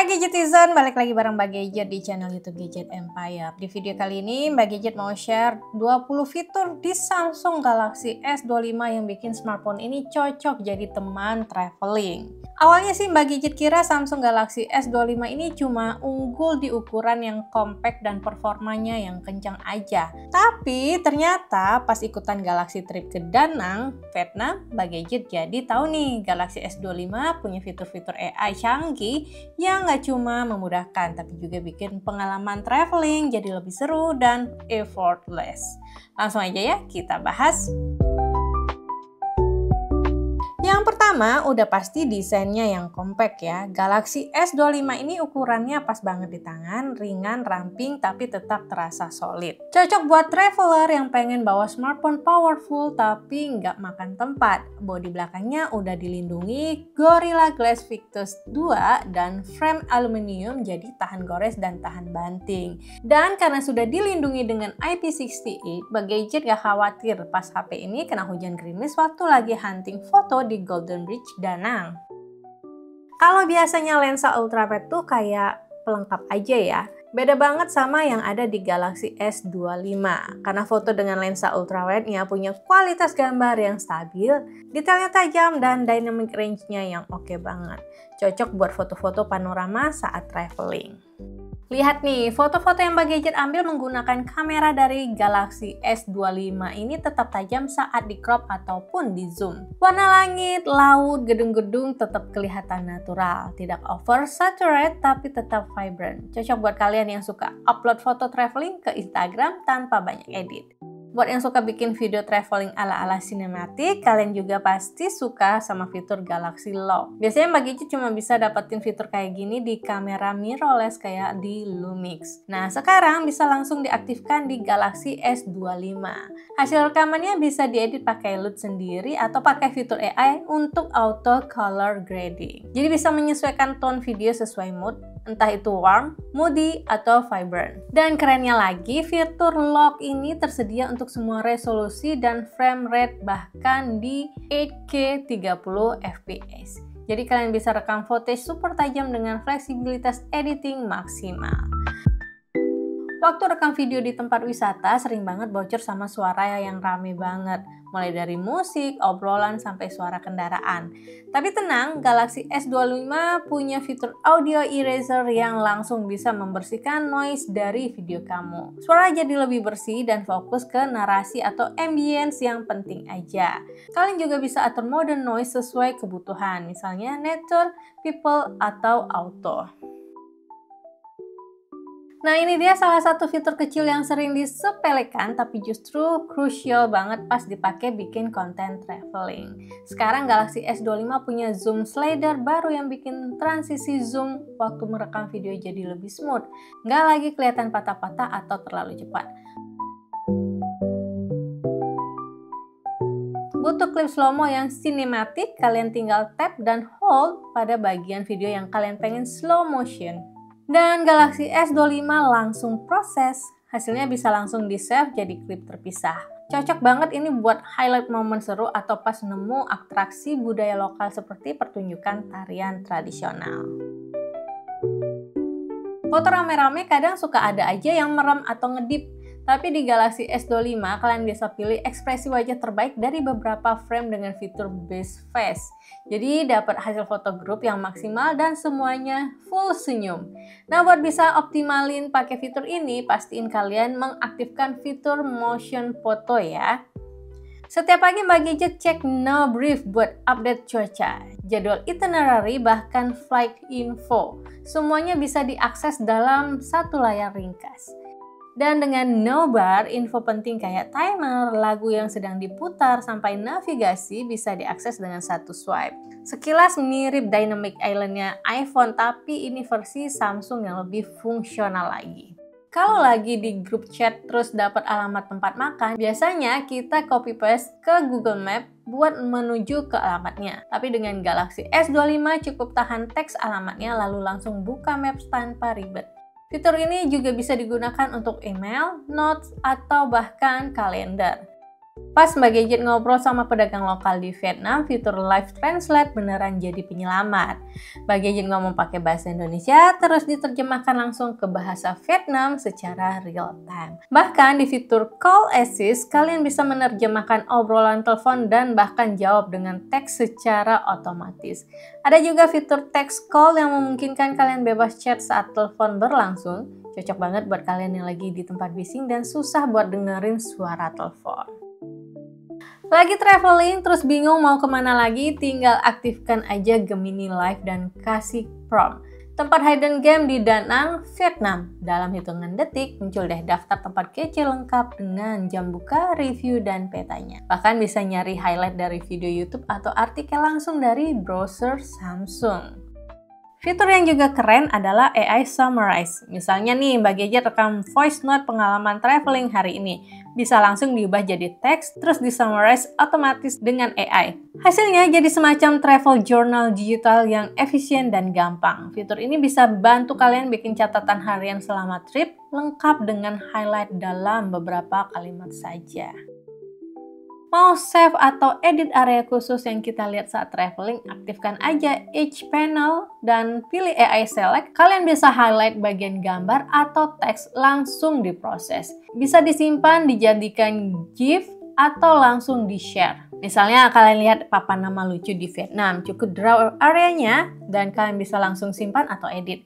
Hai Gadgetizen, balik lagi bareng Mbak Gadget di channel YouTube Gadget Empire. Di video kali ini Mbak Gadget mau share 20 fitur di Samsung Galaxy S25 yang bikin smartphone ini cocok jadi teman traveling. Awalnya sih Mbak Gadget kira Samsung Galaxy S25 ini cuma unggul di ukuran yang compact dan performanya yang kencang aja. Tapi ternyata pas ikutan Galaxy Trip ke Danang, Vietnam, Mbak Gadget jadi tahu nih Galaxy S25 punya fitur-fitur AI canggih yang nggak cuma memudahkan tapi juga bikin pengalaman traveling jadi lebih seru dan effortless. Langsung aja ya kita bahas. Yang pertama udah pasti desainnya yang compact ya. Galaxy S25 ini ukurannya pas banget di tangan, ringan, ramping tapi tetap terasa solid. Cocok buat traveler yang pengen bawa smartphone powerful tapi nggak makan tempat. Bodi belakangnya udah dilindungi Gorilla Glass Victus 2 dan frame aluminium jadi tahan gores dan tahan banting. Dan karena sudah dilindungi dengan IP68, Mbak Gadget gak khawatir pas HP ini kena hujan gerimis waktu lagi hunting foto di Golden Bridge Danang. Kalau biasanya lensa ultrawide tuh kayak pelengkap aja ya. Beda banget sama yang ada di Galaxy S25. Karena foto dengan lensa ultrawide-nya punya kualitas gambar yang stabil, detailnya tajam dan dynamic range-nya yang oke banget. Cocok buat foto-foto panorama saat traveling. Lihat nih, foto-foto yang Mbak Gadget ambil menggunakan kamera dari Galaxy S25 ini tetap tajam saat di crop ataupun di zoom. Warna langit, laut, gedung-gedung tetap kelihatan natural. Tidak oversaturate tapi tetap vibrant. Cocok buat kalian yang suka upload foto traveling ke Instagram tanpa banyak edit. Buat yang suka bikin video traveling ala-ala sinematik, kalian juga pasti suka sama fitur Galaxy Lock. Biasanya Mbak Gadget cuma bisa dapetin fitur kayak gini di kamera mirrorless kayak di Lumix. Nah, sekarang bisa langsung diaktifkan di Galaxy S25. Hasil rekamannya bisa diedit pakai LUT sendiri atau pakai fitur AI untuk auto color grading. Jadi bisa menyesuaikan tone video sesuai mood, entah itu warm, moody, atau vibrant. Dan kerennya lagi, fitur lock ini tersedia untuk semua resolusi dan frame rate bahkan di 8K 30 fps. Jadi kalian bisa rekam footage super tajam dengan fleksibilitas editing maksimal. Waktu rekam video di tempat wisata sering banget bocor sama suara yang rame banget. Mulai dari musik, obrolan, sampai suara kendaraan. Tapi tenang, Galaxy S25 punya fitur audio eraser yang langsung bisa membersihkan noise dari video kamu. Suara jadi lebih bersih dan fokus ke narasi atau ambience yang penting aja. Kalian juga bisa atur mode noise sesuai kebutuhan, misalnya nature, people, atau auto. Nah, ini dia salah satu fitur kecil yang sering disepelekan tapi justru krusial banget pas dipakai bikin konten traveling. Sekarang Galaxy S25 punya zoom slider baru yang bikin transisi zoom waktu merekam video jadi lebih smooth. Nggak lagi kelihatan patah-patah atau terlalu cepat. Butuh klip slow-mo yang sinematik, kalian tinggal tap dan hold pada bagian video yang kalian pengen slow motion. Dan Galaxy S25 langsung proses, hasilnya bisa langsung di-save jadi klip terpisah. Cocok banget ini buat highlight momen seru atau pas nemu atraksi budaya lokal seperti pertunjukan tarian tradisional. Foto rame-rame kadang suka ada aja yang merem atau ngedip. Tapi di Galaxy S25 kalian bisa pilih ekspresi wajah terbaik dari beberapa frame dengan fitur Best Face. Jadi dapat hasil foto grup yang maksimal dan semuanya full senyum. Nah, buat bisa optimalin pakai fitur ini, pastiin kalian mengaktifkan fitur motion photo ya. Setiap pagi Mbak Gadget cek Now Brief buat update cuaca, jadwal itinerary, bahkan flight info. Semuanya bisa diakses dalam satu layar ringkas. Dan dengan Nowbar, info penting kayak timer, lagu yang sedang diputar, sampai navigasi bisa diakses dengan satu swipe. Sekilas mirip Dynamic Island-nya iPhone, tapi ini versi Samsung yang lebih fungsional lagi. Kalau lagi di grup chat terus dapat alamat tempat makan, biasanya kita copy paste ke Google Map buat menuju ke alamatnya. Tapi dengan Galaxy S25 cukup tahan teks alamatnya lalu langsung buka Maps tanpa ribet. Fitur ini juga bisa digunakan untuk email, notes, atau bahkan kalender. Pas Mbak Gadget ngobrol sama pedagang lokal di Vietnam, fitur Live Translate beneran jadi penyelamat. Mbak Gadget ngomong pakai bahasa Indonesia, terus diterjemahkan langsung ke bahasa Vietnam secara real time. Bahkan di fitur Call Assist, kalian bisa menerjemahkan obrolan telepon dan bahkan jawab dengan teks secara otomatis. Ada juga fitur text call yang memungkinkan kalian bebas chat saat telepon berlangsung. Cocok banget buat kalian yang lagi di tempat bising dan susah buat dengerin suara telepon. Lagi traveling, terus bingung mau kemana lagi, tinggal aktifkan aja Gemini Live dan kasih prompt. Tempat hidden game di Da Nang, Vietnam. Dalam hitungan detik, muncul deh daftar tempat kece lengkap dengan jam buka, review, dan petanya. Bahkan bisa nyari highlight dari video YouTube atau artikel langsung dari browser Samsung. Fitur yang juga keren adalah AI Summarize. Misalnya nih, Mbak Gadget rekam voice note pengalaman traveling hari ini. Bisa langsung diubah jadi teks, terus disummarize otomatis dengan AI. Hasilnya jadi semacam travel journal digital yang efisien dan gampang. Fitur ini bisa bantu kalian bikin catatan harian selama trip, lengkap dengan highlight dalam beberapa kalimat saja. Mau save atau edit area khusus yang kita lihat saat traveling, aktifkan aja each panel dan pilih AI Select. Kalian bisa highlight bagian gambar atau teks langsung diproses. Bisa disimpan, dijadikan GIF, atau langsung di-share. Misalnya kalian lihat papan nama lucu di Vietnam, cukup draw areanya dan kalian bisa langsung simpan atau edit.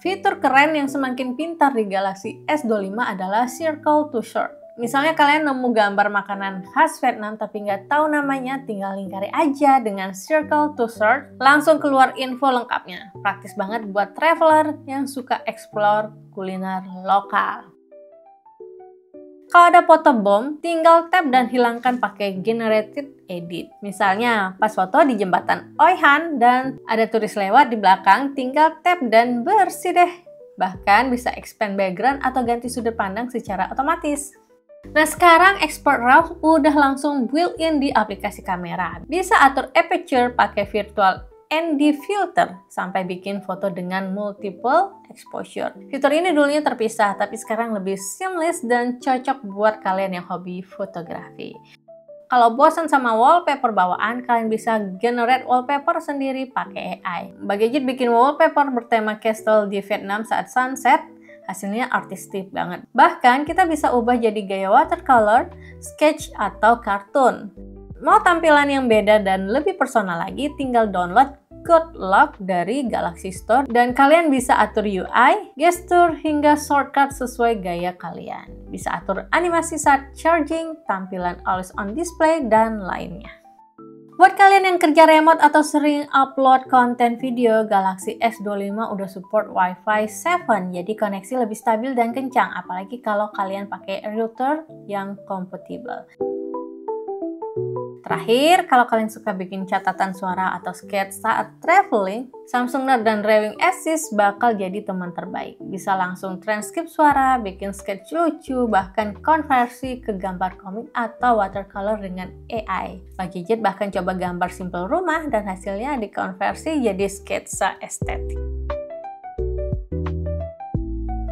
Fitur keren yang semakin pintar di Galaxy S25 adalah Circle to Search. Misalnya kalian nemu gambar makanan khas Vietnam tapi nggak tahu namanya, tinggal lingkari aja dengan Circle to Search, langsung keluar info lengkapnya. Praktis banget buat traveler yang suka explore kuliner lokal. Kalau ada foto bom, tinggal tap dan hilangkan pakai Generated Edit. Misalnya, pas foto di jembatan Oi Han dan ada turis lewat di belakang, tinggal tap dan bersih deh. Bahkan bisa expand background atau ganti sudut pandang secara otomatis. Nah sekarang Expert RAW udah langsung built-in di aplikasi kamera. Bisa atur aperture pakai virtual ND filter sampai bikin foto dengan multiple exposure. Fitur ini dulunya terpisah, tapi sekarang lebih seamless dan cocok buat kalian yang hobi fotografi. Kalau bosan sama wallpaper bawaan, kalian bisa generate wallpaper sendiri pakai AI. Mbak Gadget bikin wallpaper bertema castle di Vietnam saat sunset, hasilnya artistik banget. Bahkan kita bisa ubah jadi gaya watercolor, sketch, atau kartun. Mau tampilan yang beda dan lebih personal lagi, tinggal download Code Lock dari Galaxy Store dan kalian bisa atur UI, gestur, hingga shortcut sesuai gaya kalian. Bisa atur animasi saat charging, tampilan always on display, dan lainnya. Buat kalian yang kerja remote atau sering upload konten video, Galaxy S25 udah support Wi-Fi 7, jadi koneksi lebih stabil dan kencang, apalagi kalau kalian pakai router yang kompatibel. Terakhir, kalau kalian suka bikin catatan suara atau sketch saat traveling, Samsung Note dan Rewing Assist bakal jadi teman terbaik. Bisa langsung transkrip suara, bikin sketch lucu, bahkan konversi ke gambar komik atau watercolor dengan AI. Mbak Gadget bahkan coba gambar simple rumah dan hasilnya dikonversi jadi sketsa estetik.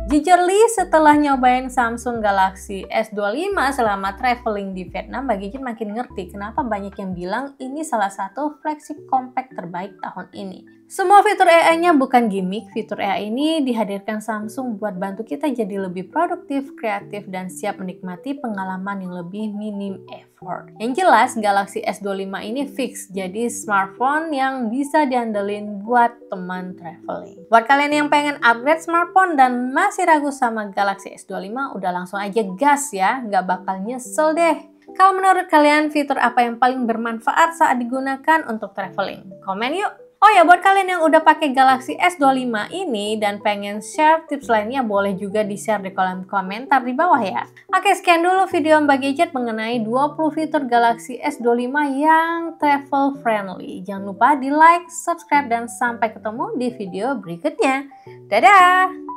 Jujurly, setelah nyobain Samsung Galaxy S25 selama traveling di Vietnam, Mbak Gadget makin ngerti kenapa banyak yang bilang ini salah satu flagship compact terbaik tahun ini. Semua fitur AI-nya bukan gimmick, fitur AI ini dihadirkan Samsung buat bantu kita jadi lebih produktif, kreatif, dan siap menikmati pengalaman yang lebih minim effort. Yang jelas, Galaxy S25 ini fix jadi smartphone yang bisa diandelin buat teman traveling. Buat kalian yang pengen upgrade smartphone dan masih ragu sama Galaxy S25, udah langsung aja gas ya, nggak bakal nyesel deh. Kalau menurut kalian, fitur apa yang paling bermanfaat saat digunakan untuk traveling? Komen yuk! Oh ya, buat kalian yang udah pakai Galaxy S25 ini dan pengen share tips lainnya, boleh juga di-share di kolom komentar di bawah ya. Oke, sekian dulu video Mbak Gadget mengenai 20 fitur Galaxy S25 yang travel friendly. Jangan lupa di like, subscribe, dan sampai ketemu di video berikutnya. Dadah!